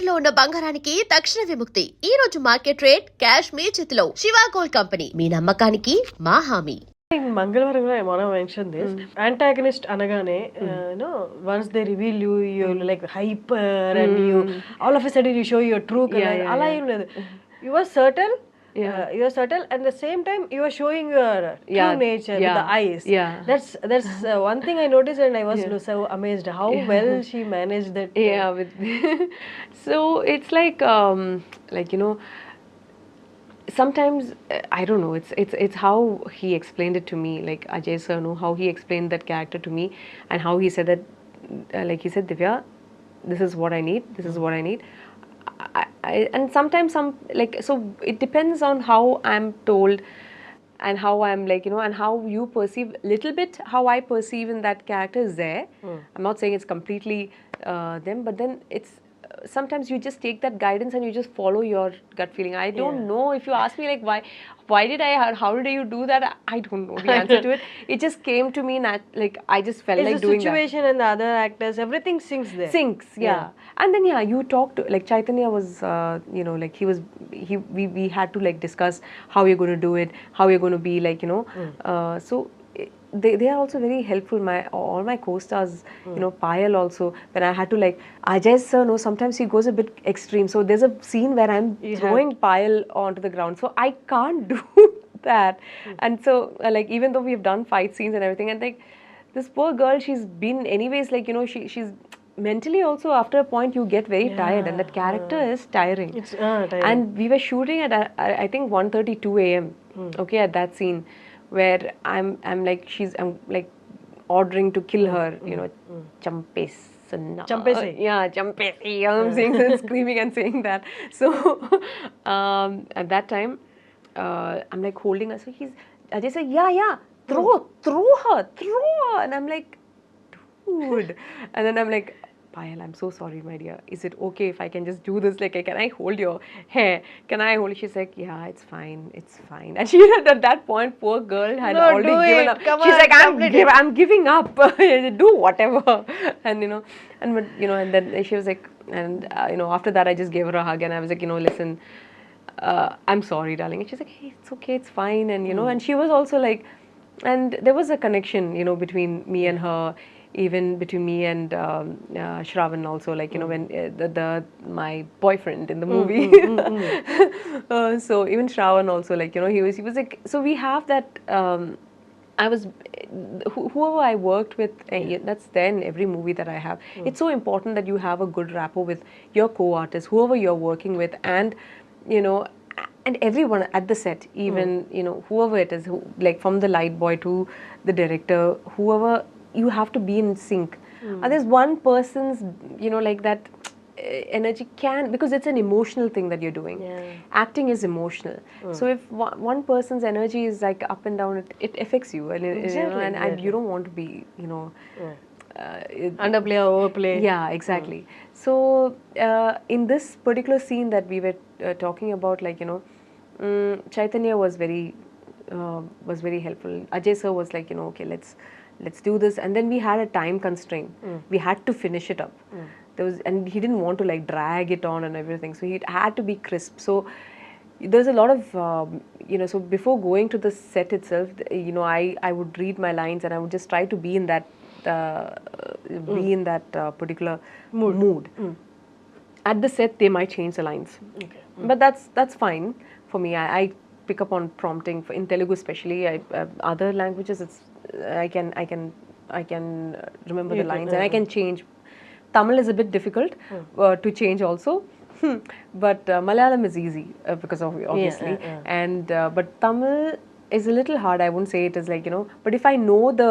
తాకట్టులో ఉన్న బంగారానికి తక్షణ విముక్తి. ఈ రోజు మార్కెట్ రేట్ క్యాష్ మీ చేతిలో. శివ గోల్డ్ కంపెనీ, మీ నమ్మకానికి మా హామీ. Mangalavaram, I want to mention this. Antagonist anagane, once they reveal you, you're like hyper and you all of a sudden you show your true color. You are subtle. You are subtle, and at the same time you are showing your true nature with the eyes. That's one thing I noticed, and I was so amazed how well she managed that. So it's like sometimes I don't know. It's how he explained it to me. Like Ajay sir, how he explained that character to me, and how he said that, like he said, Divya, this is what I need. This is what I need. And sometimes so it depends on how I'm told and how I'm and how you perceive little bit how I perceive in that character is there. I'm not saying it's completely them, but then it's sometimes you just take that guidance and you just follow your gut feeling. I don't know, if you ask me like why did I, how did you do that, I don't know the answer to it. It just came to me, like I just felt like doing that. The situation and the other actors, everything syncs there. Syncs, and then you talked like Chaitanya was like we had to like discuss how you're going to do it, how you're going to be like so they are also very helpful. All my co-stars, Payal also, when I had to like Ajay sir, sometimes he goes a bit extreme. So there's a scene where I'm throwing Payal onto the ground, so I can't do that. And so like even though we've done fight scenes and everything, and like this poor girl, she's been anyways like she's mentally also, after a point you get very tired, and that character is tiring. It's tiring. And we were shooting at I think 1:32 a.m. Okay, at that scene where I'm like ordering to kill her, Champes. Champesi. Champesi. I'm saying screaming and saying that. So at that time, I'm like holding her. So Ajay said, throw her, and I'm like, dude. And then I'm like, Payal, I'm so sorry, my dear. Is it okay if I can just do this? Like, can I hold your hair? Can I hold it? She's like, yeah, it's fine. And she had at that point, poor girl had already given up. She's like, I'm giving up. Do whatever. And and then she was like, and after that, I just gave her a hug, and I was like, listen, I'm sorry, darling. And she's like, hey, it's okay, it's fine. And and she was also like, and there was a connection, between me and her. Even between me and Shravan also, like when my boyfriend in the movie. So even Shravan also, like he was like, so we have that. I was whoever I worked with, that's there in every movie that I have. It's so important that you have a good rapport with your co-artist, whoever you're working with, and and everyone at the set, even whoever it is, like from the light boy to the director, whoever. You have to be in sync. There's one person's, like that energy because it's an emotional thing that you're doing. Acting is emotional. So if one person's energy is like up and down, it affects you, and and you don't want to be, underplay or overplay. Yeah, exactly. So in this particular scene that we were talking about, like Chaitanya was very helpful. Ajay sir was like, okay, let's do this, and then we had a time constraint. We had to finish it up. And he didn't want to like drag it on and everything, so he had to be crisp. So there's a lot of so before going to the set itself, I would read my lines, and I would just try to be in that particular mood. At the set they might change the lines, but that's fine for me. I pick up on prompting in Telugu especially. Other languages I can remember the lines, and I can change. Tamil is a bit difficult to change also, but Malayalam is easy because of obviously, and but Tamil is a little hard. I won't say it is like but if I know the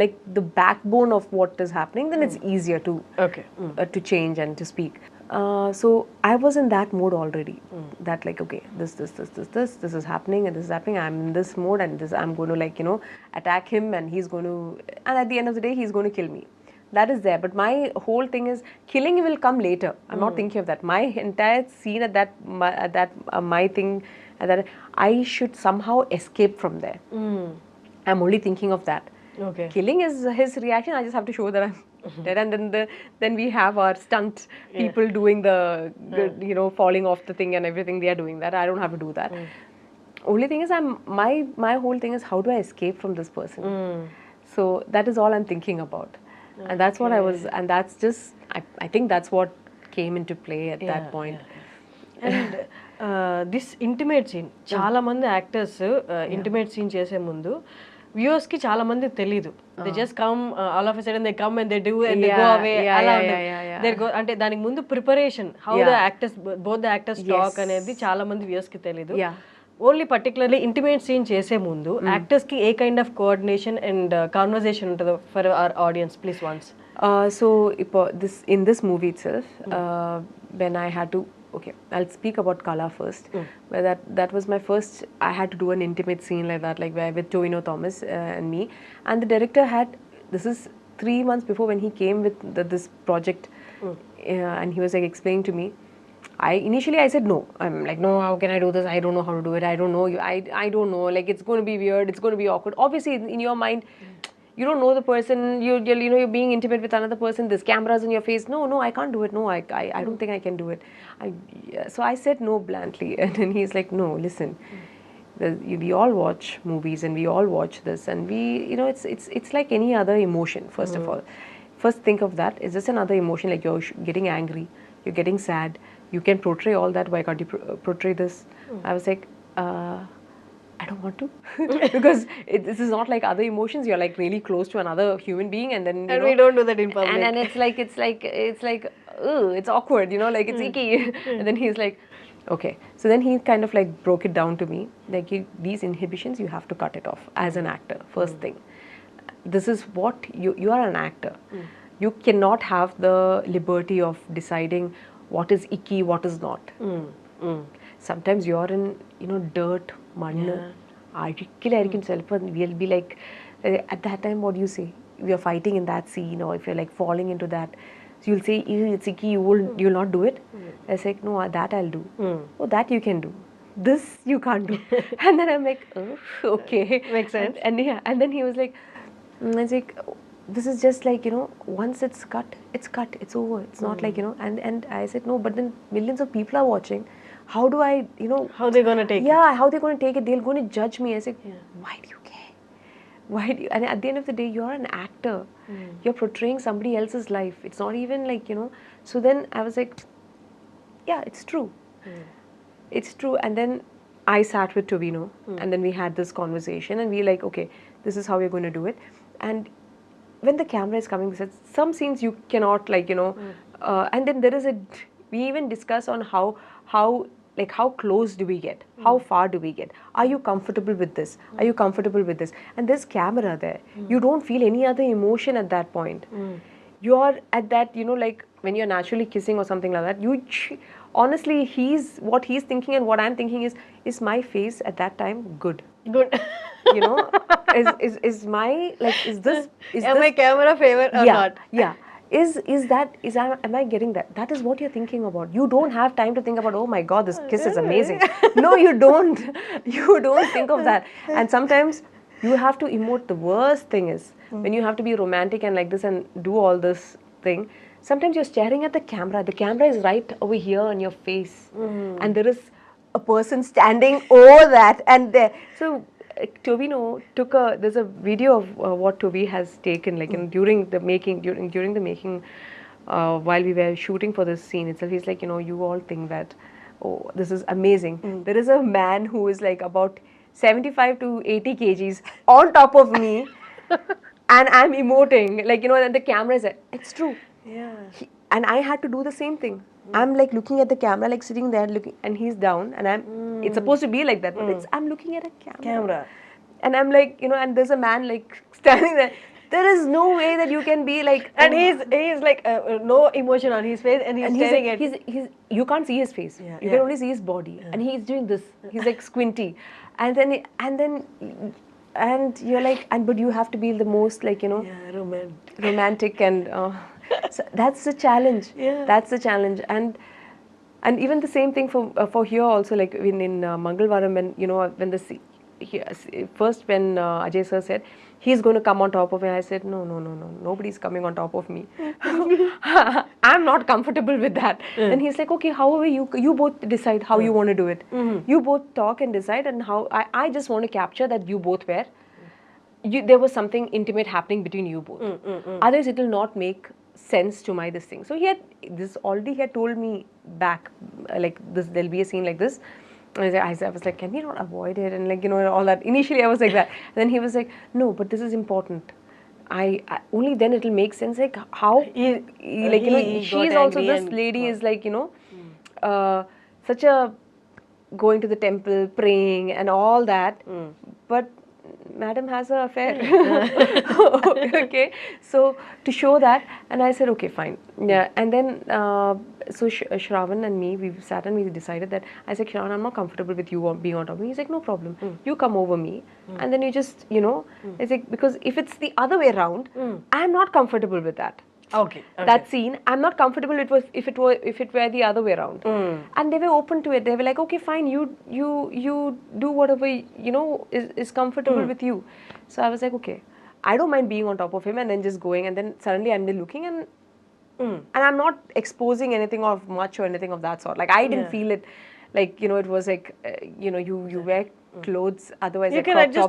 like the backbone of what is happening, then it's easier to to change and to speak. So I was in that mode already. That like, okay, this is happening, and this is happening. I'm in this mode, and I'm going to like attack him, and he's going to, and at the end of the day, he's going to kill me. That is there, but my whole thing is killing will come later. I'm not thinking of that. My entire scene at that my thing, that I should somehow escape from there. I'm only thinking of that. Okay. Killing is his reaction. I just have to show that I'm Right? And then we have our stunt people doing the falling off the thing and everything. They are doing that. I don't have to do that. Only thing is, my whole thing is, how do I escape from this person? So that is all I'm thinking about, and that's what I was, and that's just I think that's what came into play at that point. And this intimate scene చాలా మంది actors intimate scene చేసే ముందు viewers కి చాలా మంది తెలీదు. They just come all of a sudden they come and they do and they go away అలా ఉండదు. అంటే దానికి ముందు preparation how the actors both the actors talk అనేది చాలా మంది వ్యూవర్స్ కి తెలీదు. ఓన్లీ పర్టికులర్లీ ఇంటిమేట్ సీన్ చేసే ముందు యాక్టర్స్ కి a kind of coordination and conversation ఉంటుందో for our audience please once. So in this movie itself, when I had to, okay, I'll speak about Kala first. Where that was my first. I had to do an intimate scene like that, like where with Tovino Thomas and me, and the director had. This is 3 months before when he came with this project, and he was like explaining to me. Initially I said no. I'm like, no, how can I do this? I don't know how to do it. I don't know. I don't know. Like, it's going to be weird. It's going to be awkward. Obviously, in your mind, you don't know the person. You're being intimate with another person. There's cameras in your face. No, I can't do it. No, I don't think I can do it. So I said no bluntly, and then he's like, no, listen. We all watch movies and we all watch this, and it's like any other emotion. First of all, first think of that. It's just another emotion. Like, you're getting angry, you're getting sad. You can portray all that. Why can't you portray this? I was like, I don't want to, because this is not like other emotions. You're like really close to another human being, and then we don't do that in public. And it's like it's awkward, like it's icky. And then he's like, okay. So then he kind of like broke it down to me, like, these inhibitions, you have to cut it off as an actor. First thing, this is what you are an actor. You cannot have the liberty of deciding what is icky, what is not. Sometimes you're in dirt, mud. We'll be like, at that time, what do you say? We are fighting in that scene, or if you're like falling into that, so you'll say, it's icky, you'll not do it. I was like, no, that I'll do. Oh, that you can do. This you can't do. And then I'm like, oh, okay, Makes sense. And then he was like, I was like, this is just like, once it's cut, it's over. It's not like, and I said, no, but then millions of people are watching. How do I, how they gonna take it? Yeah, how they going to take it? They're going to judge me. I said, why do you care? Why do you? And at the end of the day, you're an actor. You're portraying somebody else's life. It's not even like, So then I was like, yeah, it's true. It's true. And then I sat with Tovino, and then we had this conversation, and we like, okay, this is how we're going to do it. And when the camera is coming, some scenes you cannot like, and then there is we even discuss on how close do we get? How far do we get? Are you comfortable with this? Are you comfortable with this? And there's camera there. You don't feel any other emotion at that point. You're at that, like when you're naturally kissing or something like that, honestly, what he's thinking and what I'm thinking is my face at that time good? Good. Is my, like, is this my camera favor or not? Yeah. Am I getting that? That is what you're thinking about. You don't have time to think about, oh my God, this kiss is amazing. No, you don't. You don't think of that. And sometimes you have to emote. The worst thing is when you have to be romantic and like this and do all this thing. Sometimes you're staring at the camera. The camera is right over here on your face, and there is a person standing over that, and there. So Tovino there's a video of what Toby has taken, like during the making, while we were shooting for this scene itself. He's like, you all think that, oh, this is amazing. There is a man who is like about 75 to 80 kgs on top of me, and I'm emoting, like, and the camera is it's true. Yeah. And I had to do the same thing. I'm like looking at the camera, like sitting there looking, and he's down, and it's supposed to be like that, but I'm looking at a camera. And I'm like, and there's a man like standing there. There is no way that you can be like, and he's like no emotion on his face, and he's staring at. You can't see his face. You can only see his body, and he's doing this. He's like squinty, and you're like, but you have to be the most like, romantic and. So that's the challenge. That's the challenge. And even the same thing for here also, like in Mangalavaram, when when the first when Ajay sir said he's going to come on top of me, I said no, nobody's coming on top of me. I'm not comfortable with that. And he's like, okay, however you both decide how you want to do it. You both talk and decide, and how I just want to capture that you both were. There was something intimate happening between you both. Otherwise, it will not make sense to my this thing. So he had told me back, like this, there'll be a scene like this. And I was like, can we not avoid it? And like, all that. Initially, I was like that. And then he was like, no, but this is important. I only then it'll make sense. Like how, she's also, this lady is like, such a going to the temple, praying and all that. But madam has an affair. Okay, so to show that, and I said, okay, fine. Yeah, and then so Shravan and me, we sat and we decided that, I said, Shravan, I'm not comfortable with you being on top of me. He's like, no problem. You come over me, and then you just, it's like, because if it's the other way around, I'm not comfortable with that. Okay. That scene, I'm not comfortable if it were the other way around. And they were open to it. They were like, okay, fine, you do whatever is comfortable with you. So I was like, okay, I don't mind being on top of him and then just going, and then suddenly I'm looking and I'm not exposing anything of much or anything of that sort. Like I didn't feel it, like it was like you wear clothes, otherwise You like can crop adjust